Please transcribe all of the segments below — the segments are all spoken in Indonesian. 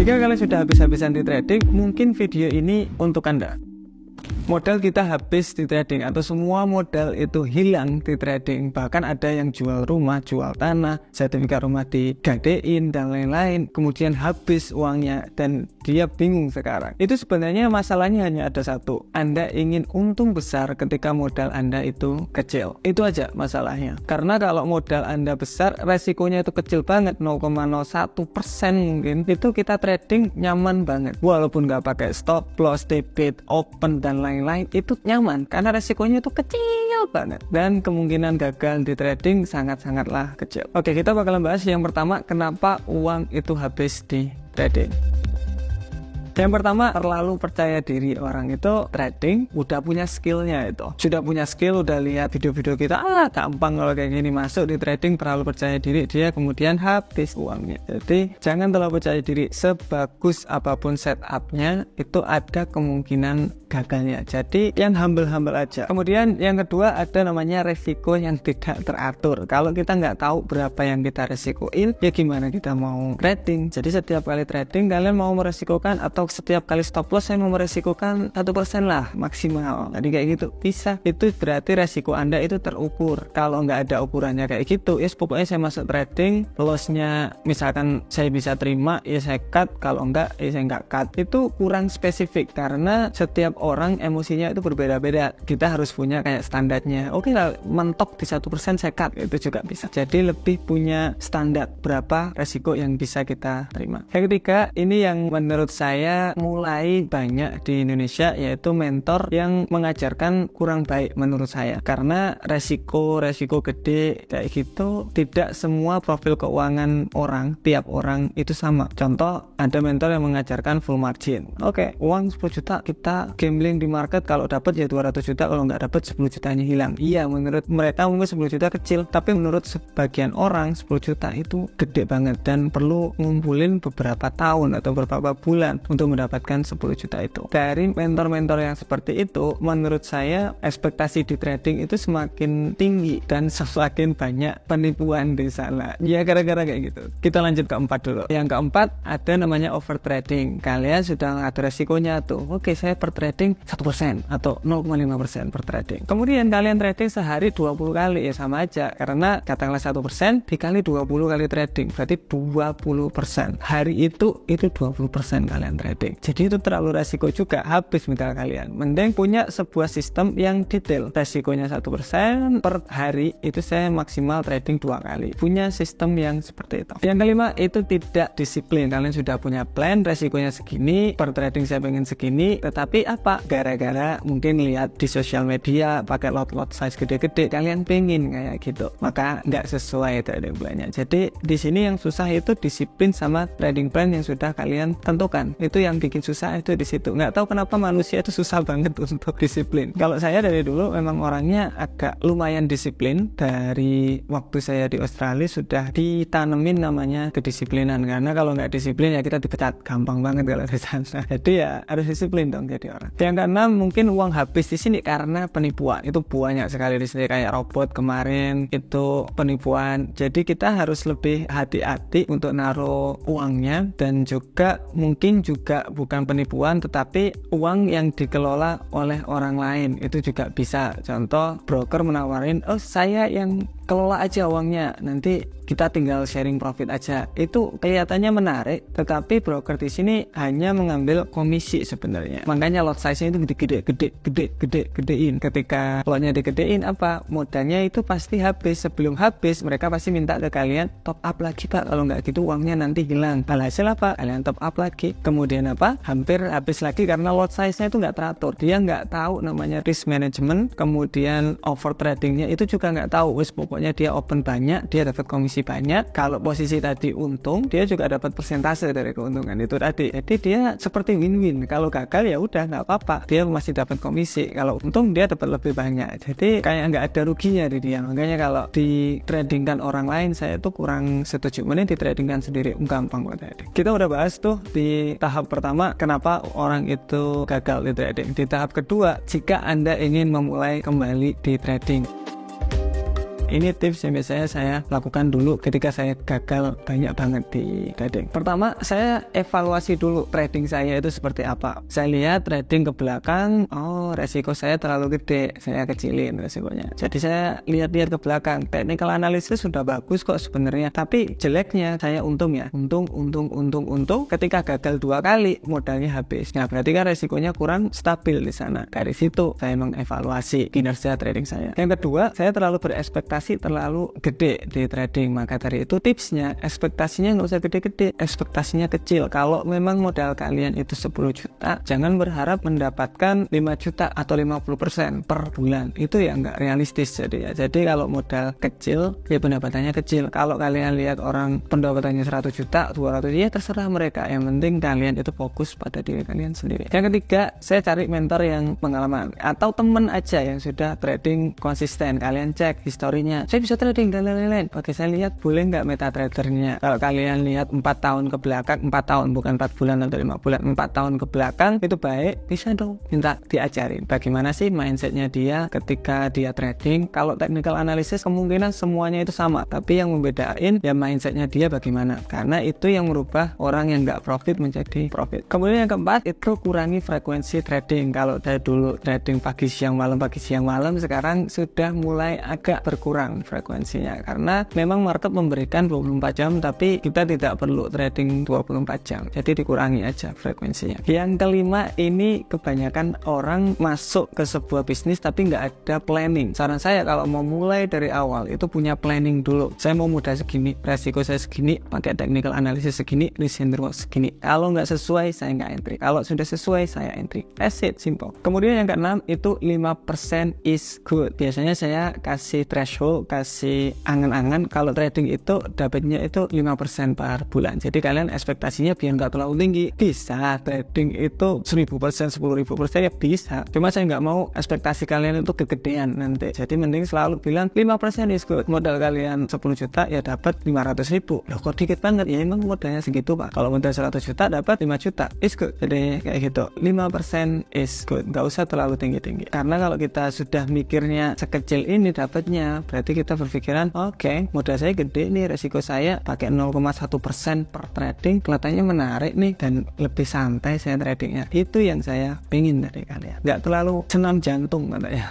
Jika kalian sudah habis-habisan di trading, mungkin video ini untuk Anda. Modal kita habis di trading atau semua modal itu hilang di trading. Bahkan ada yang jual rumah, jual tanah, sertifikat rumah digadein dan lain-lain. Kemudian habis uangnya dan dia bingung sekarang. Itu sebenarnya masalahnya hanya ada satu. Anda ingin untung besar ketika modal Anda itu kecil. Itu aja masalahnya. Karena kalau modal Anda besar, resikonya itu kecil banget, 0,01% mungkin. Itu kita trading nyaman banget. Walaupun nggak pakai stop loss, debit, open dan lain-lain, itu nyaman karena resikonya itu kecil banget dan kemungkinan gagal di trading sangat-sangatlah kecil. Oke, kita bakalan bahas yang pertama, kenapa uang itu habis di trading. Yang pertama, terlalu percaya diri. Orang itu trading udah punya skillnya, itu sudah punya skill, udah lihat video-video kita, gampang kalau kayak gini, masuk di trading, terlalu percaya diri, dia kemudian habis uangnya. Jadi jangan terlalu percaya diri. Sebagus apapun setupnya, itu ada kemungkinan gagalnya. Jadi yang humble-humble aja. Kemudian yang kedua, ada namanya resiko yang tidak teratur. Kalau kita nggak tahu berapa yang kita resikoin, ya gimana kita mau trading. Jadi setiap kali trading kalian mau meresikokan, atau setiap kali stop loss saya mau meresikokan 1% lah maksimal. Jadi kayak gitu bisa. Itu berarti resiko Anda itu terukur. Kalau nggak ada ukurannya kayak gitu, ya pokoknya saya masuk trading, lossnya misalkan saya bisa terima, ya saya cut. Kalau enggak, ya saya nggak cut. Itu kurang spesifik karena setiap orang emosinya itu berbeda-beda. Kita harus punya kayak standarnya. Oke lah, mentok di 1% saya cut, itu juga bisa. Jadi lebih punya standar berapa resiko yang bisa kita terima. Yang ketiga, ini yang menurut saya mulai banyak di Indonesia, yaitu mentor yang mengajarkan kurang baik menurut saya. Karena resiko gede kayak gitu, tidak semua profil keuangan orang, tiap orang itu sama. Contoh, ada mentor yang mengajarkan full margin. Oke, uang 10 juta kita gambling di market, kalau dapat ya 200 juta, kalau nggak dapat 10 jutanya hilang. Iya, menurut mereka mungkin 10 juta kecil, tapi menurut sebagian orang 10 juta itu gede banget dan perlu ngumpulin beberapa tahun atau beberapa bulan untuk mendapatkan 10 juta itu. Dari mentor-mentor yang seperti itu, menurut saya ekspektasi di trading itu semakin tinggi dan semakin banyak penipuan di sana. Ya gara-gara kayak gitu. Kita lanjut ke keempat dulu. Yang keempat, ada namanya over trading. Kalian sudah ngatur resikonya tuh. Oke, saya per trading 1% atau 0,5% per trading. Kemudian kalian trading sehari 20 kali, ya sama aja. Karena katakanlah 1% dikali 20 kali trading, berarti 20%. Hari itu 20% kalian trading. Jadi itu terlalu resiko juga, habis modal kalian. Mending punya sebuah sistem yang detail. Resikonya 1% per hari, itu saya maksimal trading 2 kali. Punya sistem yang seperti itu. Yang kelima, itu tidak disiplin. Kalian sudah punya plan, resikonya segini, per trading saya pengen segini, tetapi apa? Gara-gara mungkin lihat di sosial media pakai lot size gede-gede, kalian pengen kayak gitu, maka nggak sesuai trading plan-nya. Jadi di sini yang susah itu disiplin sama trading plan yang sudah kalian tentukan. Itu yang bikin susah itu di situ. Nggak tahu kenapa manusia itu susah banget untuk disiplin. Kalau saya dari dulu memang orangnya agak lumayan disiplin. Dari waktu saya di Australia sudah ditanemin namanya kedisiplinan. Karena kalau nggak disiplin ya kita dipecat. Gampang banget kalau di sana. Jadi ya harus disiplin dong jadi orang. Yang keenam, mungkin uang habis di sini karena penipuan. Itu banyak sekali di sini, kayak robot kemarin itu penipuan. Jadi kita harus lebih hati-hati untuk naruh uangnya, dan juga mungkin juga bukan penipuan tetapi uang yang dikelola oleh orang lain, itu juga bisa. Contoh, broker menawarin, oh saya yang kelola aja uangnya, nanti kita tinggal sharing profit aja. Itu kelihatannya menarik, tetapi broker di sini hanya mengambil komisi sebenarnya. Makanya lot size-nya itu gedein. Ketika lotnya digedein, apa? Modalnya itu pasti habis. Sebelum habis, mereka pasti minta ke kalian top up lagi, Pak. Kalau nggak gitu uangnya nanti hilang. Alhasil apa? Kalian top up lagi. Kemudian apa? Hampir habis lagi karena lot size-nya itu nggak teratur. Dia nggak tahu namanya risk management. Kemudian over tradingnya itu juga nggak tahu. Wes pokoknya dia open banyak, dia dapat komisi banyak. Kalau posisi tadi untung, dia juga dapat persentase dari keuntungan itu tadi. Jadi dia seperti win-win. Kalau gagal ya udah nggak apa-apa, dia masih dapat komisi. Kalau untung dia dapat lebih banyak. Jadi kayak nggak ada ruginya di dia. Makanya kalau di tradingkan orang lain, saya tuh kurang setuju. Mending di tradingkan sendiri, gampang buat trading. Kita udah bahas tuh di tahap pertama kenapa orang itu gagal di trading. Di tahap kedua, jika Anda ingin memulai kembali di trading, Ini tips yang biasanya saya lakukan dulu ketika saya gagal banyak banget di trading. Pertama, saya evaluasi dulu trading saya itu seperti apa. Saya lihat trading ke belakang, oh resiko saya terlalu gede, saya kecilin resikonya. Jadi saya lihat-lihat ke belakang, technical analysis sudah bagus kok sebenarnya, tapi jeleknya saya untung. Ketika gagal 2 kali modalnya habis. Nah berarti kan resikonya kurang stabil di sana. Dari situ saya mengevaluasi kinerja trading saya. Yang kedua, saya terlalu berekspektasi terlalu gede di trading. Maka dari itu tipsnya, ekspektasinya nggak usah gede-gede, ekspektasinya kecil. Kalau memang modal kalian itu 10 juta, jangan berharap mendapatkan 5 juta atau 50% per bulan. Itu ya nggak realistis. Jadi kalau modal kecil, ya pendapatannya kecil. Kalau kalian lihat orang pendapatannya 100 juta, 200, ya terserah mereka. Yang penting kalian itu fokus pada diri kalian sendiri. Yang ketiga, saya cari mentor yang pengalaman atau teman aja yang sudah trading konsisten. Kalian cek historinya, saya bisa trading dan lain-lain. Oke, saya lihat boleh nggak MetaTrader-nya. Kalau kalian lihat 4 tahun ke belakang, 4 tahun bukan 4 bulan atau 5 bulan, 4 tahun ke belakang itu baik, bisa dong minta diajarin bagaimana sih mindsetnya dia ketika dia trading. Kalau technical analysis kemungkinan semuanya itu sama, tapi yang membedain ya mindsetnya dia bagaimana, karena itu yang merubah orang yang nggak profit menjadi profit. Kemudian yang keempat itu kurangi frekuensi trading. Kalau saya dulu trading pagi siang malam, sekarang sudah mulai agak berkurang frekuensinya, karena memang market memberikan 24 jam tapi kita tidak perlu trading 24 jam, jadi dikurangi aja frekuensinya. Yang kelima, ini kebanyakan orang masuk ke sebuah bisnis tapi nggak ada planning. Saran saya kalau mau mulai dari awal itu punya planning dulu. Saya mau modal segini, resiko saya segini, pakai technical analysis segini, risk and reward segini. Kalau nggak sesuai saya nggak entry, kalau sudah sesuai saya entry. That's it, simple. Kemudian yang keenam itu 5% is good. Biasanya saya kasih threshold, kasih angan-angan kalau trading itu dapatnya itu 5% per bulan. Jadi kalian ekspektasinya biar nggak terlalu tinggi. Bisa trading itu 1000%, 10.000% ya bisa. Cuma saya nggak mau ekspektasi kalian itu kegedean nanti. Jadi mending selalu bilang 5% is good. Modal kalian 10 juta ya dapat 500.000. Loh kok dikit banget? Ya emang modalnya segitu Pak. Kalau modal 100 juta dapat 5 juta is good. Jadi kayak gitu, 5% is good. Nggak usah terlalu tinggi-tinggi. Karena kalau kita sudah mikirnya sekecil ini dapatnya, berarti kita berpikiran oke, modal saya gede nih, resiko saya pakai 0,1% per trading kelihatannya menarik nih dan lebih santai saya tradingnya. Itu yang saya pengen dari kalian, nggak terlalu senam jantung katanya.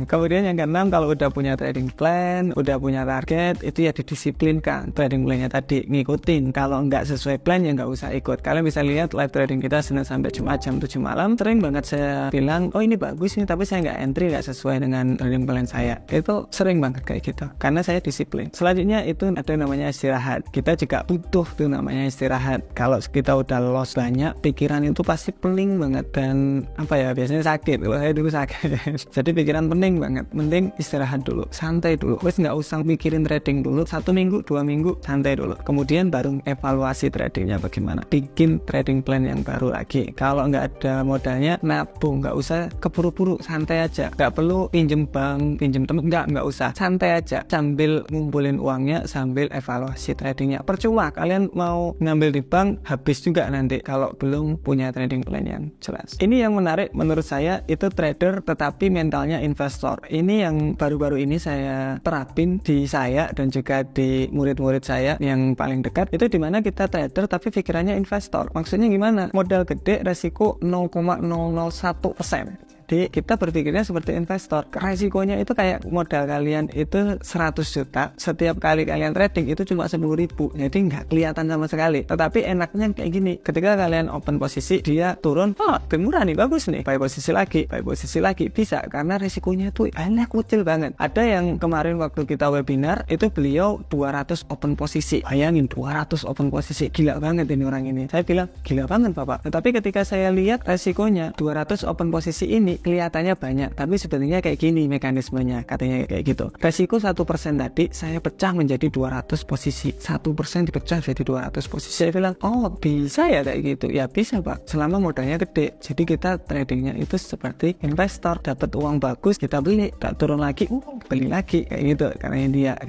Kemudian yang keenam, kalau udah punya trading plan, udah punya target, itu ya didisiplinkan trading plannya tadi, ngikutin. Kalau nggak sesuai plan ya nggak usah ikut. Kalian bisa lihat live trading kita Senin sampai Jumat jam 7 malam, sering banget saya bilang oh ini bagus nih tapi saya nggak entry, nggak sesuai dengan trading plan saya. Itu sering banget kayak gitu karena saya disiplin. Selanjutnya itu ada namanya istirahat. Kita juga butuh tuh namanya istirahat. Kalau kita udah loss banyak, pikiran itu pasti pening banget dan biasanya sakit. Kalau saya dulu sakit jadi pikiran pening banget. Mending istirahat dulu, santai dulu, wes nggak usah mikirin trading dulu 1 minggu 2 minggu, santai dulu. Kemudian baru evaluasi tradingnya bagaimana, bikin trading plan yang baru lagi. Kalau nggak ada modalnya, nabung, nggak usah keburu-buru, santai aja. Nggak perlu pinjem bank, pinjem temen, nggak usah, santai aja sambil ngumpulin uangnya, sambil evaluasi tradingnya. Percuma kalian mau ngambil di bank, habis juga nanti kalau belum punya trading plan yang jelas. Ini yang menarik menurut saya, itu trader tetapi mentalnya investor. Ini yang baru-baru ini saya terapin di saya dan juga di murid-murid saya yang paling dekat. Itu dimana kita trader tapi pikirannya investor. Maksudnya gimana? Modal gede, resiko 0,001%. Jadi kita berpikirnya seperti investor. Resikonya itu kayak modal kalian itu 100 juta, setiap kali kalian trading itu cuma 10.000. Jadi nggak kelihatan sama sekali. Tetapi enaknya kayak gini, ketika kalian open posisi, dia turun, lebih murah nih, bagus nih, buy posisi lagi, bisa. Karena resikonya tuh kecil banget. Ada yang kemarin waktu kita webinar, itu beliau 200 open posisi. Bayangin 200 open posisi, gila banget ini orang ini. Saya bilang, gila banget Bapak. Tetapi ketika saya lihat resikonya 200 open posisi ini kelihatannya banyak, tapi sebenarnya kayak gini mekanismenya, katanya kayak gitu. Resiko 1% tadi saya pecah menjadi 200 posisi. 1% dipecah jadi 200 posisi. Saya bilang, oh bisa ya kayak gitu. Ya bisa Pak, selama modalnya gede. Jadi kita tradingnya itu seperti investor, dapat uang bagus kita beli, tak turun lagi, beli lagi kayak gitu.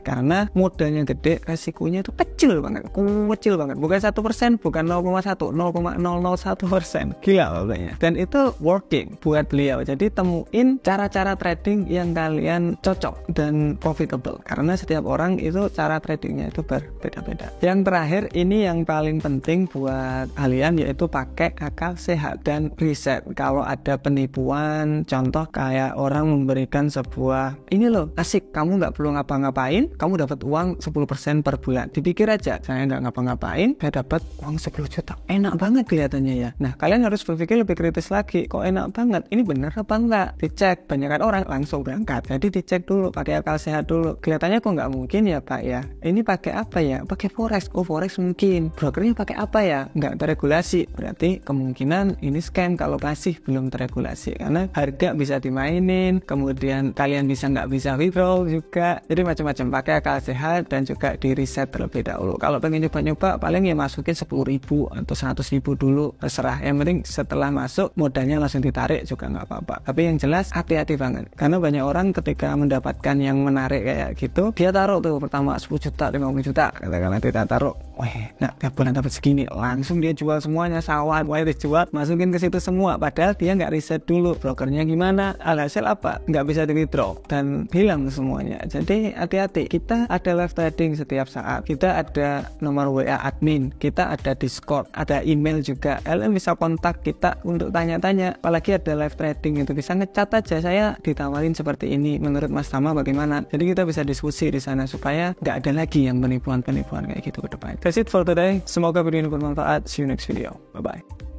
Karena modalnya gede, resikonya itu kecil banget. Bukan 1%, bukan 0,1, 0,001%. Gila pokoknya. Dan itu working buat beliau. video. Jadi temuin cara-cara trading yang kalian cocok dan profitable, karena setiap orang itu cara tradingnya itu berbeda-beda. Yang terakhir ini yang paling penting buat kalian, yaitu pakai akal sehat dan riset. Kalau ada penipuan, contoh kayak orang memberikan sebuah, ini loh asik, kamu nggak perlu ngapa-ngapain, kamu dapat uang 10% per bulan. Dipikir aja, saya nggak ngapa-ngapain, saya dapat uang 10 juta, enak banget kelihatannya ya. Nah, kalian harus berpikir lebih kritis lagi, kok enak banget, ini bener apa enggak? Dicek. Banyak orang langsung berangkat, jadi dicek dulu, pakai akal sehat dulu. Kelihatannya kok nggak mungkin ya Pak ya, ini pakai apa ya? Pakai forex. Oh, forex mungkin. Brokernya pakai apa ya? Nggak terregulasi, berarti kemungkinan ini scam kalau masih belum terregulasi, karena harga bisa dimainin, kemudian kalian nggak bisa withdraw juga. Jadi macam-macam, pakai akal sehat dan juga di riset terlebih dahulu. Kalau pengen nyoba-nyoba, paling ya masukin 10.000 atau 100.000 dulu, terserah. Yang penting setelah masuk modalnya langsung ditarik juga nggak apa-apa. Tapi yang jelas hati-hati banget, karena banyak orang ketika mendapatkan yang menarik kayak gitu, dia taruh tuh pertama 10 juta, 50 juta, katakanlah kita taruh, nah tiap bulan dapat segini, langsung dia jual semuanya, sawan, dijual, masukin ke situ semua, padahal dia nggak riset dulu brokernya gimana, alhasil apa? Nggak bisa di withdraw dan hilang semuanya. Jadi hati-hati, kita ada live trading setiap saat, kita ada nomor WA admin, kita ada Discord, ada email juga. Kalian bisa kontak kita untuk tanya-tanya, apalagi ada live trading itu bisa ngecat aja, saya ditawarin seperti ini, menurut Mas Tama bagaimana. Jadi kita bisa diskusi di sana supaya nggak ada lagi yang penipuan-penipuan kayak gitu ke depan. That's it for today. Semoga video ini bermanfaat. See you next video. Bye bye.